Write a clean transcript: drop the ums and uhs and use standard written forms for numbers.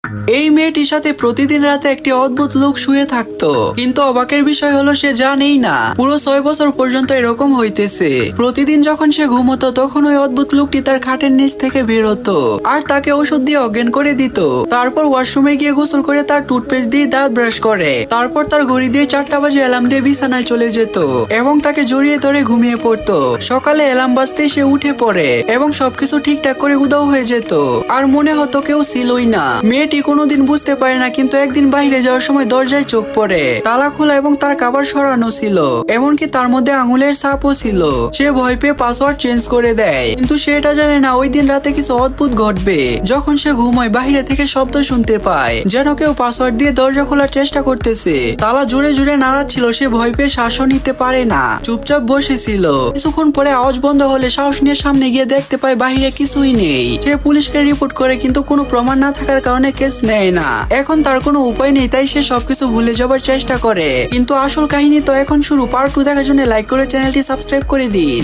এই মেয়েটির সাথে প্রতিদিন রাতে একটি অদ্ভুত লোক শুয়ে থাকতো, কিন্তু অবাকের বিষয় হলো সে জানেই না পুরো 6 বছর পর্যন্ত এরকম হইতেছে। প্রতিদিন যখন সে ঘুমতো তখন ওই অদ্ভুত লোকটি তার খাটের নিচ থেকে বের হতো আর তাকে ওষুধ দিয়ে অজ্ঞান করে দিত। তারপর ওয়াশরুমে গিয়ে গোসল করে তার টুথপেস্ট দিয়ে দাঁত ব্রাশ করে, তারপর তার ঘড়ি দিয়ে 4টা বাজে অ্যালার্ম দিয়ে বিছানায় চলে যেত এবং তাকে জড়িয়ে ধরে ঘুমিয়ে পড়তো। সকালে অ্যালার্ম বাজতে সে উঠে পড়ে এবং সবকিছু ঠিকঠাক করে উধাও হয়ে যেত আর মনে হতো কেউ ছিলই না। মেয়েটি কোনোদিন বুঝতে পারে না, কিন্তু একদিন বাইরে যাওয়ার সময় দরজায় চোখ পড়ে, তালা খোলা এবং তার কাবার সরানো ছিল, এমনকি তার মধ্যে আঙুলের ছাপও ছিল। সে ভয় পেয়ে পাসওয়ার্ড চেঞ্জ করে দেয়, কিন্তু সে এটা জানে না ওই দিন রাতে কিছু অদ্ভুত ঘটবে। যখন সে ঘুমায় বাইরে থেকে শব্দ শুনতে পায়, যেন কেউ পাসওয়ার্ড দিয়ে দরজা খোলার চেষ্টা করতেছে। তালা জোরে জোরে নাড়াচ্ছিল। সে ভয় পেয়ে শ্বাসও নিতে পারে না, চুপচাপ বসেছিল। কিছুক্ষণ পরে আওয়াজ বন্ধ হলে সাহস নিয়ে সামনে গিয়ে দেখতে পায় বাইরে কিছুই নেই। সে পুলিশকে রিপোর্ট করে, কিন্তু কোনো প্রমাণ না থাকার কারণে কেস নেয় না। এখন তার কোনো উপায় নেই, তাই সে সবকিছু ভুলে যাবার চেষ্টা করে। কিন্তু আসল কাহিনী তো এখন শুরু। পার্ট 2 দেখার জন্য লাইক করে চ্যানেলটি সাবস্ক্রাইব করে দিন।